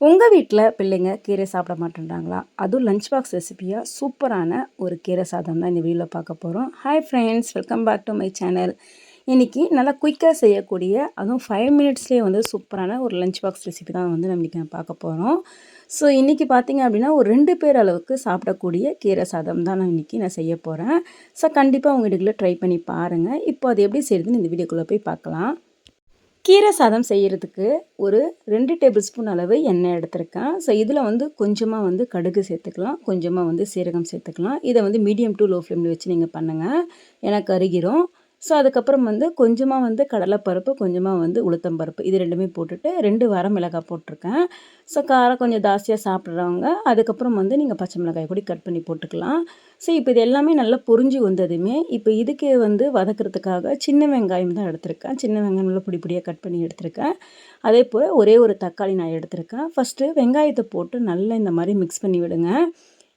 உங்கள் வீட்டில் பிள்ளைங்க கீரை சாப்பிட மாட்டேன்றாங்களா? அதுவும் லஞ்ச் பாக்ஸ் ரெசிபியாக சூப்பரான ஒரு கீரை சாதம் தான் இந்த வீடியோவில் பார்க்க போகிறோம். Hi friends, welcome back to my channel. இன்றைக்கி நல்லா குயிக்காக செய்யக்கூடிய, அதுவும் 5 மினிட்ஸ்லேயே வந்து சூப்பரான ஒரு லஞ்ச் பாக்ஸ் ரெசிபி தான் வந்து நம்ம இன்றைக்கி பார்க்க போகிறோம். ஸோ இன்றைக்கி பார்த்திங்க அப்படின்னா ஒரு 2 பேர் அளவுக்கு சாப்பிடக்கூடிய கீரை சாதம் தான் நான் செய்ய போகிறேன். ஸோ கண்டிப்பாக உங்கள் வீட்டுக்குள்ளே ட்ரை பண்ணி பாருங்கள். இப்போ அது எப்படி செய்யுதுன்னு இந்த வீடியோக்குள்ளே போய் பார்க்கலாம். கீரை சாதம் செய்கிறதுக்கு ஒரு 2 டேபிள் ஸ்பூன் அளவு எண்ணெய் எடுத்திருக்கேன். ஸோ இதில் வந்து கொஞ்சமாக வந்து கடுகு சேர்த்துக்கலாம், கொஞ்சமாக வந்து சீரகம் சேர்த்துக்கலாம். இதை வந்து மீடியம் டு லோ ஃப்ளேமில் வச்சு நீங்கள் பண்ணுங்கள், ஏன்னா கருகிரும். ஸோ அதுக்கப்புறம் வந்து கொஞ்சமாக வந்து கடலைப்பருப்பு, கொஞ்சமாக வந்து உளுத்தம்பருப்பு, இது 2மே போட்டுட்டு 2 வரமிளகாய் போட்டிருக்கேன். ஸோ காரம் கொஞ்சம் ஜாஸ்தியாக சாப்பிட்றவங்க அதுக்கப்புறம் வந்து நீங்கள் பச்சை மிளகாய் கூட கட் பண்ணி போட்டுக்கலாம். ஸோ இப்போ இது எல்லாமே நல்லா பொரிஞ்சு வந்ததுமே இப்போ இதுக்கு வந்து வதக்கிறதுக்காக சின்ன வெங்காயம் தான் எடுத்திருக்கேன். சின்ன வெங்காயம் நல்லா பொடி பொடியாக கட் பண்ணி எடுத்திருக்கேன். அதே போல் ஒரே ஒரு தக்காளி நான் எடுத்திருக்கேன். ஃபஸ்ட்டு வெங்காயத்தை போட்டு நல்லா இந்த மாதிரி மிக்ஸ் பண்ணி விடுங்க.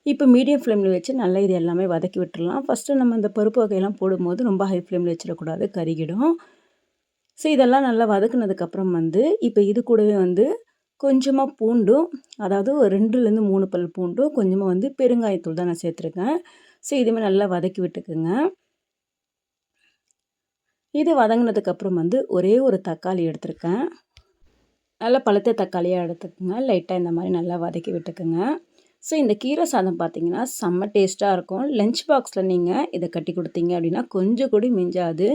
இப்போ மீடியம் ஃப்ளேமில் வச்சு நல்லா இது எல்லாமே வதக்கி விட்டுடலாம். ஃபஸ்ட்டு நம்ம இந்த பருப்பு வகையெல்லாம் போடும்போது ரொம்ப ஹை ஃப்ளேமில் வச்சிடக்கூடாது, கருகிடும். ஸோ இதெல்லாம் நல்லா வதக்குனதுக்கப்புறம் வந்து இப்போ இது கூடவே வந்து கொஞ்சமாக பூண்டும், அதாவது ஒரு 2லேருந்து 3 பல் பூண்டும், கொஞ்சமாக வந்து பெருங்காயத்தூள் தான் நான் சேர்த்துருக்கேன். ஸோ இதுவுமே நல்லா வதக்கி விட்டுக்குங்க. இது வதங்கினதுக்கப்புறம் வந்து ஒரே ஒரு தக்காளி எடுத்திருக்கேன். நல்லா பழுத்த தக்காளியாக எடுத்துக்கோங்க. லைட்டாக இந்த மாதிரி நல்லா வதக்கி விட்டுக்குங்க. ஸோ இந்த கீரை சாதம் பார்த்திங்கன்னா செம்ம டேஸ்ட்டாக இருக்கும். லஞ்ச் பாக்ஸில் நீங்கள் இதை கட்டி கொடுத்தீங்க அப்படின்னா கொஞ்சம் கூட மிஞ்சாது.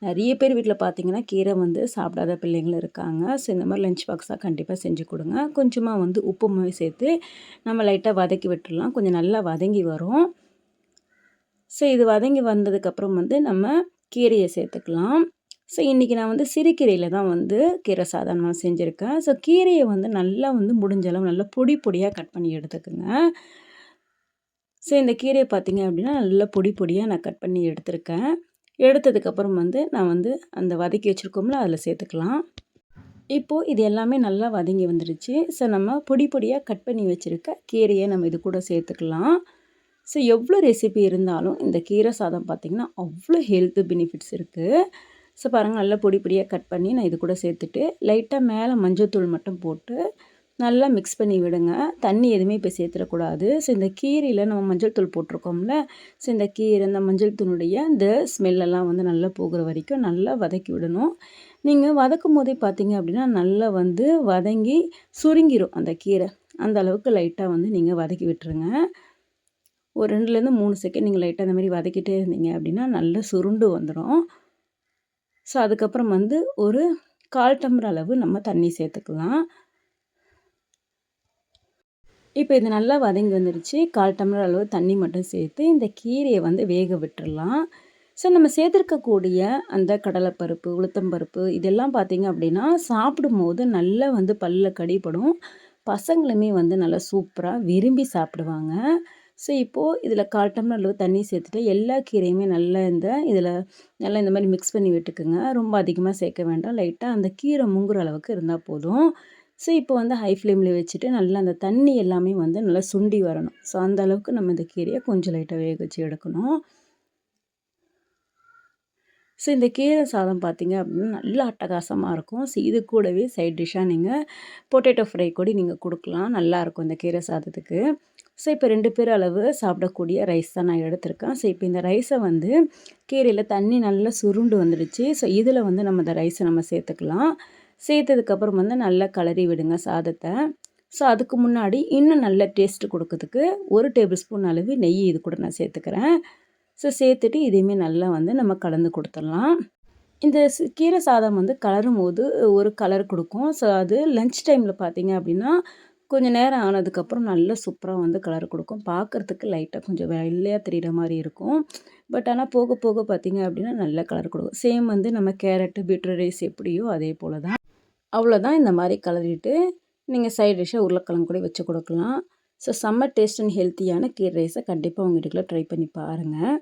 நிறைய பேர் வீட்டில் பார்த்திங்கன்னா கீரை வந்து சாப்பிடாத பிள்ளைங்களும் இருக்காங்க. ஸோ இந்த மாதிரி லஞ்ச் பாக்ஸாக கண்டிப்பாக செஞ்சு கொடுங்க. கொஞ்சமாக வந்து உப்பு சேர்த்து நம்ம லைட்டாக வதக்கி விட்டுடலாம். கொஞ்சம் நல்லா வதங்கி வரும். ஸோ இது வதங்கி வந்ததுக்கப்புறம் வந்து நம்ம கீரையை சேர்த்துக்கலாம். ஸோ இன்றைக்கி நான் வந்து சிறுகீரையில் தான் வந்து கீரை சாதம் நான் செஞ்சுருக்கேன். ஸோ கீரையை வந்து நல்லா வந்து முடிஞ்ச அளவு நல்லா பொடி பொடியாக கட் பண்ணி எடுத்துக்கோங்க. ஸோ இந்த கீரையை பார்த்திங்க அப்படின்னா நல்லா பொடி பொடியாக நான் கட் பண்ணி எடுத்திருக்கேன். எடுத்ததுக்கப்புறம் வந்து நான் வந்து அந்த வதக்கி வச்சுருக்கோம்ல அதில் சேர்த்துக்கலாம். இப்போது இது எல்லாமே நல்லா வதங்கி வந்துடுச்சு. ஸோ நம்ம பொடி பொடியாக கட் பண்ணி வச்சுருக்க கீரையை நம்ம இது கூட சேர்த்துக்கலாம். ஸோ எவ்வளோ ரெசிபி இருந்தாலும் இந்த கீரை சாதம் பார்த்திங்கன்னா அவ்வளோ ஹெல்த்து பெனிஃபிட்ஸ் இருக்குது. ஸோ பாருங்கள், நல்லா பொடி பொடியாக கட் பண்ணி நான் இது கூட சேர்த்துட்டு லைட்டாக மேலே மஞ்சள்தூள் மட்டும் போட்டு நல்லா மிக்ஸ் பண்ணி விடுங்க. தண்ணி எதுவுமே இப்போ சேர்த்துடக்கூடாது. ஸோ இந்த கீரையில் நம்ம மஞ்சள் தூள் போட்டிருக்கோம்ல, ஸோ இந்த கீரை இந்த மஞ்சள் தூளுடைய இந்த ஸ்மெல்லெல்லாம் வந்து நல்லா போகிற வரைக்கும் நல்லா வதக்கி விடணும். நீங்கள் வதக்கும் போதே பார்த்தீங்க அப்படின்னா நல்லா வந்து வதங்கி சுருங்கிடும் அந்த கீரை. அந்த அளவுக்கு லைட்டாக வந்து நீங்கள் வதக்கி விட்டுருங்க. ஒரு 2லேருந்து 3 செகண்ட் நீங்கள் லைட்டாக அந்த மாதிரி வதக்கிட்டே இருந்தீங்க அப்படின்னா நல்லா சுருண்டு வந்துடும். ஸோ அதுக்கப்புறம் வந்து ஒரு 1/4 டம்ளர் அளவு நம்ம தண்ணி சேர்த்துக்கலாம். இப்போ இது நல்லா வதங்கி வந்துடுச்சு. 1/4 டம்ளர் அளவு தண்ணி மட்டும் சேர்த்து இந்த கீரையை வந்து வேக விட்டுறலாம். ஸோ நம்ம சேர்த்துருக்கக்கூடிய அந்த கடலைப்பருப்பு, உளுத்தம்பருப்பு இதெல்லாம் பார்த்திங்க அப்படின்னா சாப்பிடும்போது நல்லா வந்து பல்லில் கடிப்படும். பசங்களுமே வந்து நல்லா சூப்பராக விரும்பி சாப்பிடுவாங்க. ஸோ இப்போது இதில் 1/4 டம்ளர் அளவு தண்ணி சேர்த்துட்டு எல்லா கீரையுமே நல்லா இதில் நல்லா இந்த மாதிரி மிக்ஸ் பண்ணி விட்டுக்குங்க. ரொம்ப அதிகமாக சேர்க்க வேண்டாம். லைட்டாக அந்த கீரை முங்குற அளவுக்கு இருந்தால் போதும். ஸோ இப்போ வந்து ஹை ஃப்ளேமில் வச்சுட்டு நல்லா அந்த தண்ணி எல்லாமே வந்து நல்லா சுண்டி வரணும். ஸோ அந்த அளவுக்கு நம்ம இந்த கீரையை கொஞ்சம் லைட்டாக வேக வச்சு எடுக்கணும். ஸோ இந்த கீரை சாதம் பார்த்திங்க அப்படின்னா நல்லா அட்டகாசமாக இருக்கும். ஸோ இது கூடவே சைட் டிஷ்ஷாக நீங்கள் பொட்டேட்டோ ஃப்ரை கூட நீங்கள் கொடுக்கலாம். நல்லாயிருக்கும் இந்த கீரை சாதத்துக்கு. ஸோ இப்போ 2 பேர் அளவு சாப்பிடக்கூடிய ரைஸ் தான் நான் எடுத்திருக்கேன். ஸோ இப்போ இந்த ரைஸை வந்து கீரையில் தண்ணி நல்லா சுருண்டு வந்துடுச்சு. ஸோ இதில் வந்து நம்ம இந்த ரைஸை நம்ம சேர்த்துக்கலாம். சேர்த்ததுக்கப்புறம் வந்து நல்லா கிளறி விடுங்க சாதத்தை. ஸோ அதுக்கு முன்னாடி இன்னும் நல்ல டேஸ்ட்டு கொடுக்கறதுக்கு 1 டேபிள் ஸ்பூன் அளவு நெய் இது கூட நான் சேர்த்துக்கிறேன். ஸோ சேர்த்துட்டு இதையுமே நல்லா வந்து நம்ம கலந்து கொடுத்துடலாம். இந்த கீரை சாதம் வந்து கலரும் போது ஒரு கலர் கொடுக்கும். ஸோ அது லன்ச் டைமில் பார்த்திங்க அப்படின்னா கொஞ்சம் நேரம் ஆனதுக்கப்புறம் நல்லா சூப்பராக வந்து கலர் கொடுக்கும். பார்க்குறதுக்கு லைட்டாக கொஞ்சம் வெள்ளையாக தெரிகிற மாதிரி இருக்கும். பட் ஆனால் போக போக பார்த்திங்க அப்படின்னா நல்ல கலர் கொடுக்கும். சேம் வந்து நம்ம கேரட்டு, பீட்ரூட் ரைஸ் எப்படியோ அதே போல் தான். அவ்வளோதான். இந்த மாதிரி கலரிட்டு நீங்கள் சைட் டிஷ்ஷாக உருளைக்கிழங்கு கூட வச்சு கொடுக்கலாம். ஸோ செம்ம டேஸ்ட் அண்ட் ஹெல்த்தியான கீரை ரைஸை கண்டிப்பாக உங்கள் வீட்டுக்குள்ளே ட்ரை பண்ணி பாருங்கள்.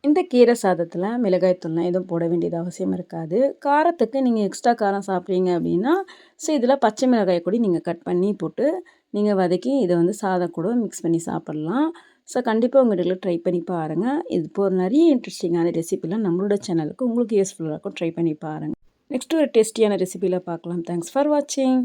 இந்த கீரை சாதத்தில் மிளகாய்த்தூள்லாம் எதுவும் போட வேண்டியது அவசியம் இருக்காது. காரத்துக்கு நீங்கள் எக்ஸ்ட்ரா காரம் சாப்பிட்றீங்க அப்படின்னா ஸோ இதில் பச்சை மிளகாய் கூட நீங்கள் கட் பண்ணி போட்டு நீங்கள் வதக்கி இதை வந்து சாதம் கூட மிக்ஸ் பண்ணி சாப்பிட்லாம். ஸோ கண்டிப்பாக உங்கள் வீட்டில் ட்ரை பண்ணி பாருங்கள். இது போல் நிறைய இன்ட்ரெஸ்டிங்கான ரெசிபிலாம் நம்மளோட சேனலுக்கு உங்களுக்கு யூஸ்ஃபுல்லாக இருக்கும். ட்ரை பண்ணி பாருங்கள். நெக்ஸ்ட்டு ஒரு டேஸ்டியான ரெசிபியில் பார்க்கலாம். தேங்க்ஸ் ஃபார் வாட்சிங்.